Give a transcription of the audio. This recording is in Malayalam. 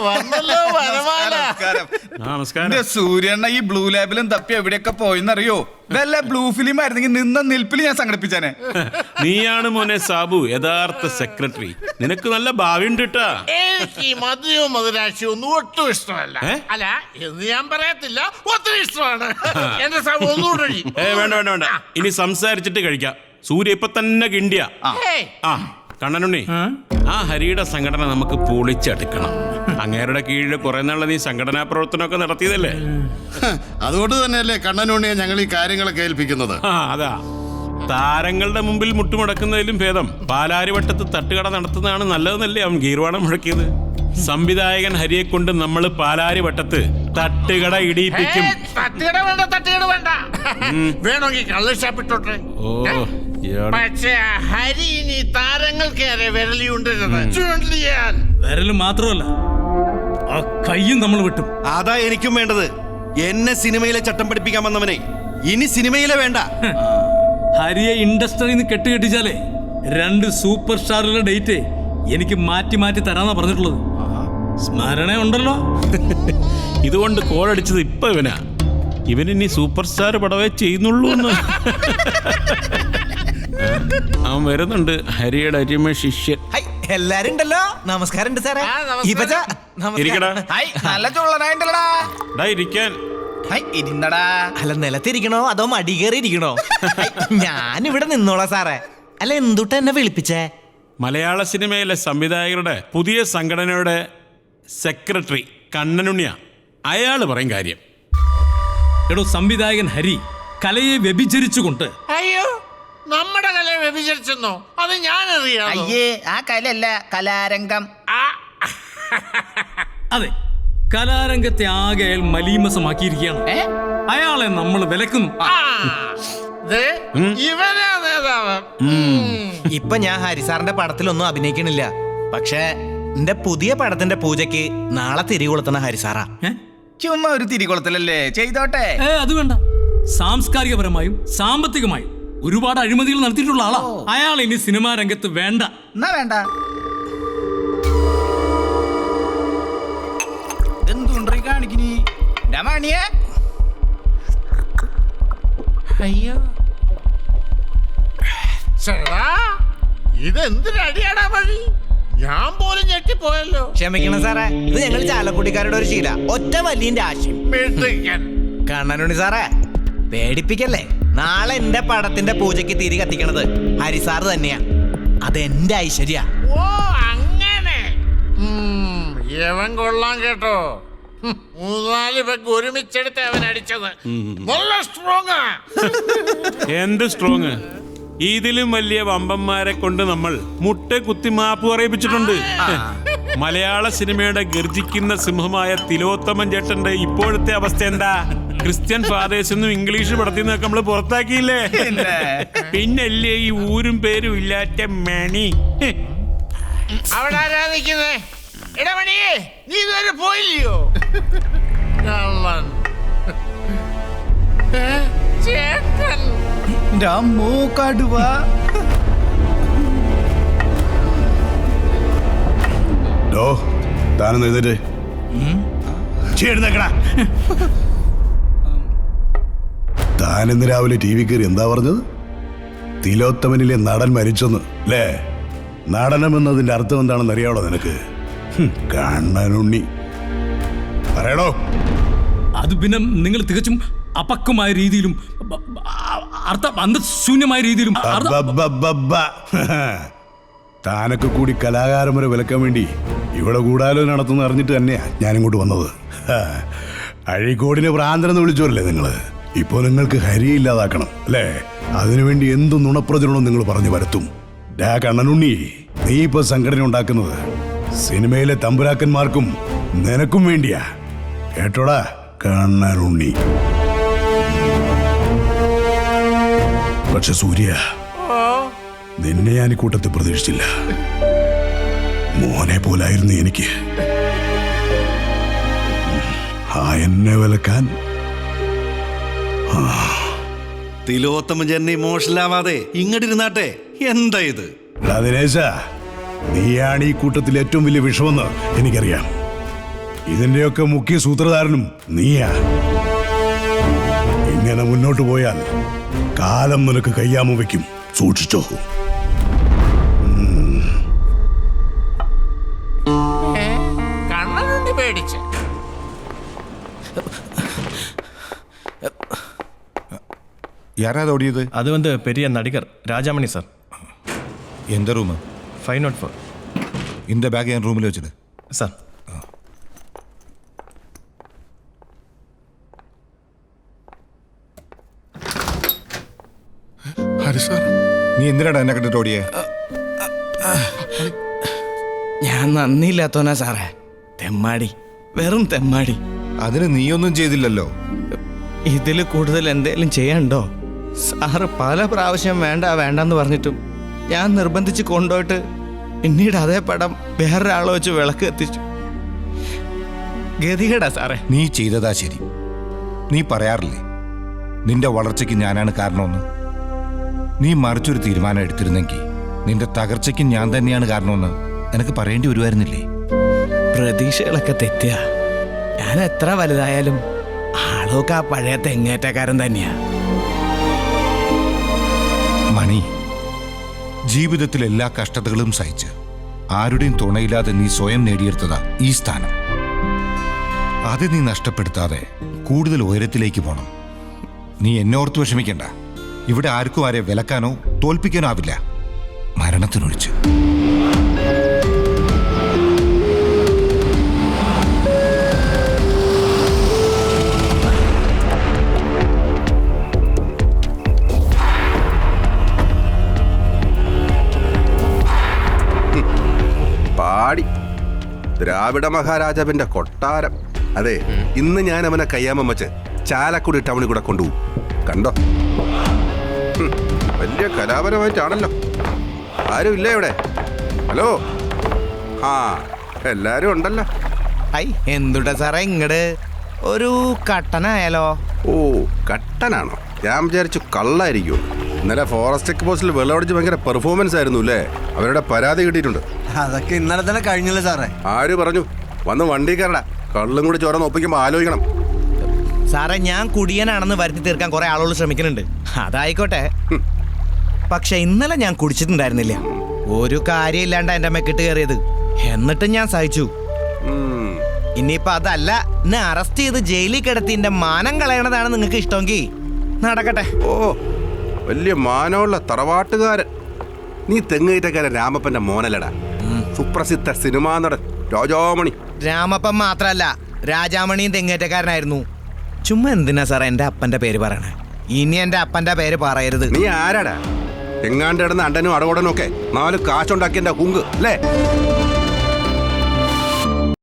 വന്നല്ലോ വരമാല. നമസ്കാരം. സൂര്യണ്ണ ഈ ബ്ലൂ ലാബിലും തപ്പി എവിടെയൊക്കെ പോയെന്നറിയോ? വല്ല ബ്ലൂ ഫിലിം ആയിരുന്നെങ്കിൽ നിന്ന നിൽപ്പിൽ ഞാൻ സംഘടിപ്പിച്ചാനെ. നീയാണ് മോനെ സാബു യഥാർത്ഥ സെക്രട്ടറി. നിനക്ക് നല്ല ഭാവി ഉണ്ട് കേട്ടാ. എനിക്ക് മധുരവും മധുരാശിയും ഒന്നും ഒട്ടും ഇഷ്ടമല്ല. അല്ല എന്ന് ഞാൻ പറയത്തില്ല, ഒത്തിരി ഇഷ്ടമാണ്. എന്റെ സാബു ഒന്നുകൂടി. വേണ്ട വേണ്ട വേണ്ട, ഇനി സംസാരിച്ചിട്ട് കഴിക്കാം. സൂര്യ ഇപ്പൊ തന്നെ കിണ്ടിയ. ആ കണ്ണനുണ്ണി, ആ ഹരിയുടെ സംഘടന നമുക്ക് പൊളിച്ചെടുക്കണം. അങ്ങേരുടെ കീഴിൽ കുറെ നാളെ നീ സംഘടനാ പ്രവർത്തനമൊക്കെ നടത്തിയതല്ലേ? അതുകൊണ്ട് തന്നെയല്ലേ കണ്ണനുണ്ണിയെ ഞങ്ങൾ ഈ കാര്യങ്ങളൊക്കെ ഏൽപ്പിക്കുന്നത്. അതാ, താരങ്ങളുടെ മുമ്പിൽ മുട്ടുമുടക്കുന്നതിലും ഭേദം പാലാരിവട്ടത്ത് തട്ടുകട നടത്തുന്നതാണ് നല്ലതെന്നല്ലേ അവൻ ഗീർവാണം മുഴക്കിയത്. സംവിധായകൻ ഹരിയെ കൊണ്ട് നമ്മൾ പാലാരിവട്ടത്ത് തട്ടുകട ഇടിയിപ്പിക്കും. തട്ടുകട വേണ്ട, തട്ടുകട വേണ്ട. വേണമെങ്കിൽ കള്ളുഷാപ്പിട്ടോട്ടെ. പക്ഷേ ഹരി ഇനി താരങ്ങൾക്കേറെ വിരലിയുണ്ടിരുന്നത് വിരല് മാത്രമല്ല, ആ കയ്യും നമ്മൾ വിട്ടും. അതാ എനിക്കും വേണ്ടത്. എന്നെ സിനിമയിലെ ചട്ടം പഠിപ്പിക്കാൻ വന്നവനെ ഇനി സിനിമയിലെ വേണ്ട. ഹരിയെ ഇൻഡസ്ട്രിയിൽ നിന്ന് കെട്ടിച്ചാലേ 2 സൂപ്പർ സ്റ്റാറുകളുടെ ഡേറ്റ് എനിക്ക് മാറ്റി മാറ്റി തരാന്നാ പറഞ്ഞിട്ടുള്ളത്. സ്മരണ ഉണ്ടല്ലോ. ഇതുകൊണ്ട് കോളടിച്ചത് ഇപ്പൊ ഇവനിനി സൂപ്പർ സ്റ്റാർ പടവേ ചെയ്യുന്നുള്ളൂ എന്ന്. അവൻ വരുന്നുണ്ട്, ഹരിയുടെ അരിമ ശിഷ്യൻ. എല്ലാരും ഉണ്ടല്ലോ. നമസ്കാരം സാറേ. നല്ല ചുള്ളനായിട്ടല്ലടാ ഇരിക്കാൻ. അല്ല, നിലത്തിരിക്കണോ അതോ മടി കയറി ഇരിക്കണോ? ഞാനിവിടെ നിന്നോളാം സാറേ. അല്ല, എന്തുട്ട എന്നെ വിളിപ്പിച്ചേ? മലയാള സിനിമയിലെ സംവിധായകരുടെ പുതിയ സംഘടനയുടെ സെക്രട്ടറി കണ്ണനുണ്ണിയ. അയാള് പറയും കാര്യം. എടോ, സംവിധായകൻ ഹരി കലയെ വ്യഭിചരിച്ചുകൊണ്ട്. അയ്യോ, നമ്മുടെ കലയെ വ്യഭിചരിച്ചെന്നോ? അത് ഞാൻ അറിയാം. അയ്യേ, ആ കലയല്ല, കലാരംഗം. അതെ, കലാരംഗത്തെ ആകെ അയാൾ മലീമസമാക്കിയിരിക്കുകയാണ്. അയാളെ നമ്മൾ വിലക്കുന്നു. ഇവനാ നേതാവ്. ഇപ്പൊ ഞാൻ ഹരിസാറിന്റെ പടത്തിലൊന്നും അഭിനയിക്കണില്ല. പക്ഷെ എന്റെ പുതിയ പടത്തിന്റെ പൂജയ്ക്ക് നാളെ തിരികൊളുത്തണ ഹരിസാറാ. ചുമ്മാ ഒരു തിരികൊളുത്തലല്ലേ, ചെയ്തോട്ടെ. അത് വേണ്ട. സാംസ്കാരികപരമായും സാമ്പത്തികമായും ഒരുപാട് അഴിമതികൾ നടത്തിയിട്ടുള്ള ആളാ അയാൾ. ഇനി സിനിമാ രംഗത്ത് വേണ്ട. എന്നാ വേണ്ട. എന്തുണ്ടീ കാണിക്കണീ? അയ്യോ, ചേടാ, ഇതെന്തിനടിയാടാ വഴി? ഞാൻ പോലും ഞെട്ടിപ്പോയല്ലോ. ക്ഷമിക്കണം സാറേ, ഇത് ഞങ്ങൾ ചാലക്കുടിക്കാരുടെ ഒരു ശീല. ഒറ്റ വലിയ ആശയം. കണ്ണനുണ്ണി സാറേ, പേടിപ്പിക്കല്ലേ. നാളെ എന്റെ പടത്തിന്റെ പൂജയ്ക്ക് തിരി കത്തിക്കണത് ഹരിസാറ് തന്നെയാ. അതെന്റെ ഐശ്വര്യ. ഓ, അങ്ങനെ. യവൻ കൊള്ളാൻ കേട്ടോ. 3-4 പേർക്ക് ഒരുമിച്ചെടുത്ത് അവൻ അടിച്ചത്. നല്ല സ്ട്രോങ്. എന്ത് സ്ട്രോങ്? ഇതിലും വലിയ വമ്പന്മാരെ കൊണ്ട് നമ്മൾ മുട്ട കുത്തി മാപ്പ് പറയിപ്പിച്ചിട്ടുണ്ട്. മലയാള സിനിമയുടെ ഗർജിക്കുന്ന സിംഹമായ തിലോത്തമൻ ചേട്ടന്റെ ഇപ്പോഴത്തെ അവസ്ഥ എന്താ? ക്രിസ്ത്യൻ ഫാദേഴ്സ് ഇംഗ്ലീഷ് പടത്തിൽ നിന്നൊക്കെ നമ്മള് പുറത്താക്കിയില്ലേ? പിന്നല്ലേ ഈ ഊരും പേരും ഇല്ലാത്ത മണി അവിടെ ആരാധിക്കുന്നേ? ഇടമണിയേ, നീ ഇതുവരെ പോയില്ലയോ? ചേട്ടൻ കടുവാ. താനൊന്ന് എഴുന്നേറ്റ് താനിന്ന് രാവിലെ TV കയറി എന്താ പറഞ്ഞത്? തിലോത്തമനിലെ നടൻ മരിച്ചെന്ന് അല്ലേ? നടനമെന്നതിന്റെ അർത്ഥം എന്താണെന്ന് അറിയാവോ നിനക്ക്? കണ്ണനുണ്ണി പറയണോ? അത് പിന്നെ നിങ്ങൾ തികച്ചും അപക്വമായ രീതിയിലും അർത്ഥശൂന്യമായ രീതിയിലും. താനൊക്കെ കൂടി കലാകാരന്മാരെ വിലക്കാൻ വേണ്ടി ഇവിടെ കൂടാലോ നടത്തുന്ന അറിഞ്ഞിട്ട് തന്നെയാ ഞാനിങ്ങോട്ട് വന്നത്. അഴീക്കോടിനെ ഭ്രാന്തനെന്ന് വിളിച്ചോരല്ലേ നിങ്ങള്? ഇപ്പൊ നിങ്ങൾക്ക് ഹരി ഇല്ലാതാക്കണം അല്ലേ? അതിനുവേണ്ടി എന്തു നുണപ്രചരണം നിങ്ങൾ പറഞ്ഞു വരുത്തും. കണ്ണനുണ്ണി, നീ ഇപ്പൊ സംഘടന ഉണ്ടാക്കുന്നത് സിനിമയിലെ തമ്പുരാക്കന്മാർക്കും നിനക്കും വേണ്ടിയാ. കേട്ടോടാ കണ്ണനുണ്ണി. പക്ഷെ സൂര്യ, നിന്നെ ഞാൻ ഈ കൂട്ടത്തിൽ പ്രതീക്ഷിച്ചില്ല. മോനെ പോലായിരുന്നു എനിക്ക്. എന്നെ വിലക്കാൻ തിലോത്തമൻ ചേട്ടൻ ഇമോഷണൽ ആവാതെ ഇങ്ങോട്ടിരുന്നാട്ടെ. എന്താ ഇത്? ദിനേശ, നീയാണ് ഈ കൂട്ടത്തിൽ ഏറ്റവും വലിയ വിഷമെന്ന് എനിക്കറിയാം. ഇതിന്റെയൊക്കെ മുഖ്യ സൂത്രധാരനും നീയാ. ഇങ്ങനെ മുന്നോട്ട് പോയാൽ കാലം നിനക്ക് കയ്യാമ വയ്ക്കും. സൂക്ഷിച്ചോ. കണ്ണനുണ്ടി പേടിച്ച് யாராவது ஓடியது? அது வந்து பெரிய நடிகர் ராஜாமணி சார். எந்த ரூமு? 504 இந்த பேக் என் ரூமில் வச்சுடு சார். ഹരി സാർ, നീ എന്തിനാടാ എന്നെ കണ്ടിട്ട് ഓടിയേ? ഞാൻ നന്ദിയില്ലാത്തോനാ സാറേ. തെമ്മാടി, വെറും തെമ്മാടി. അതിന് നീയൊന്നും ചെയ്തില്ലല്ലോ. ഇതിൽ കൂടുതൽ എന്തേലും ചെയ്യാനുണ്ടോ? സാറ് പല പ്രാവശ്യം വേണ്ടെന്ന് പറഞ്ഞിട്ടും ഞാൻ നിർബന്ധിച്ച് കൊണ്ടുപോയിട്ട് പിന്നീട് അതേ പടം വേറൊരാളെ വെച്ച് വിളക്ക് എത്തിച്ചു. ഗതികേടാ സാറേ. നീ ചെയ്തതാ ശരി. നീ പറയാറില്ലേ നിന്റെ വളർച്ചയ്ക്ക് ഞാനാണ് കാരണമെന്ന്? നീ മറിച്ചൊരു തീരുമാനം എടുത്തിരുന്നെങ്കിൽ നിന്റെ തകർച്ചയ്ക്ക് ഞാൻ തന്നെയാണ് കാരണമെന്ന് എനിക്ക് പറയേണ്ടി വരുമായിരുന്നില്ലേ? പ്രതീക്ഷകളൊക്കെ തെറ്റുക. ഞാൻ എത്ര വലുതായാലും ആളൊക്കെ ആ പഴയ തെങ്ങേറ്റക്കാരൻ തന്നെയാ. മണി, ജീവിതത്തിൽ എല്ലാ കഷ്ടതകളും സഹിച്ച് ആരുടെയും തുണയില്ലാതെ നീ സ്വയം നേടിയെടുത്തതാ ഈ സ്ഥാനം. അത് നീ നഷ്ടപ്പെടുത്താതെ കൂടുതൽ ഉയരത്തിലേക്ക് പോണം. നീ എന്നെ ഓർത്ത് വിഷമിക്കണ്ട. ഇവിടെ ആർക്കും ആരെ വിലക്കാനോ തോൽപ്പിക്കാനോ ആവില്ല, മരണത്തിനൊഴിച്ച്. പാടി ദ്രാവിഡ മഹാരാജാവിന്റെ കൊട്ടാരം. അതെ, ഇന്ന് ഞാൻ അവനെ കയ്യാമം വെച്ച് ചാലക്കുടി ടൗണിൽ കൂടെ കൊണ്ടുപോകും. കണ്ടോ, വലിയ കലാപരമായിട്ടാണല്ലോ. ആരും ഇല്ലേ ഇവിടെ? ഹലോ, ആ എല്ലാരും ഉണ്ടല്ലോ. ഐ എന്തുട്ടാ സാറേ ഇങ്ങട് ഒരു കട്ടനായാലോ? ഓ, കട്ടനാണോ? ഞാൻ വിചാരിച്ചു കള്ളായിരിക്കും. ഇന്നലെ ഫോറസ്റ്റ് ചെക്ക് പോസ്റ്റിൽ വെള്ളമടിച്ച് ഭയങ്കര പെർഫോമൻസ് ആയിരുന്നു അല്ലേ? അവരുടെ പരാതി കിട്ടിയിട്ടുണ്ട്. അതൊക്കെ ഇന്നലെ തന്നെ കഴിഞ്ഞല്ലോ സാറേ. ആര് പറഞ്ഞു? വന്ന് വണ്ടി കയറടാ. കള്ളും കൂടി ചോരന്ന് ഒപ്പിക്കുമ്പോൾ ആലോചിക്കണം. സാറേ, ഞാൻ കുടിയനാണെന്ന് വരുത്തി തീർക്കാൻ കുറെ ആളുകൾ ശ്രമിക്കുന്നുണ്ട്. അതായിക്കോട്ടെ, പക്ഷെ ഇന്നലെ ഞാൻ കുടിച്ചിട്ടുണ്ടായിരുന്നില്ല. ഒരു കാര്യമില്ലാണ്ട് എന്റെ മെക്കിട്ട് കയറിയത്. എന്നിട്ടും ഞാൻ സഹിച്ചു. ഇനിയിപ്പൊ അതല്ല, എന്നെ അറസ്റ്റ് ചെയ്ത് ജയിലിൽ കിടത്തി എന്റെ മാനം കളയണതാണ് നിങ്ങൾക്ക് ഇഷ്ടമെങ്കിൽ നടക്കട്ടെ. ഓ, വലിയ മാനമുള്ള തറവാട്ടുകാരൻ. നീ തെങ്ങേറ്റക്കാരൻ രാമപ്പന്റെ മോനല്ലടാ, സുപ്രസിദ്ധ സിനിമാ നടൻ രാജാമണി. രാമപ്പൻ മാത്രല്ല, രാജാമണിയും തെങ്ങേറ്റക്കാരനായിരുന്നു. ചുമ്മാ എന്തിനാ സാറേ എന്റെ അപ്പന്റെ പേര് പറയണേ? ഇനി എന്റെ അപ്പന്റെ പേര് പറയരുത്. നീ ആരാടാ? എങ്ങാണ്ട് കിടന്ന് അണ്ടനും അടകോടനും ഒക്കെ 4 കാശുണ്ടാക്കി എന്റെ കുങ്ക് അല്ലേ?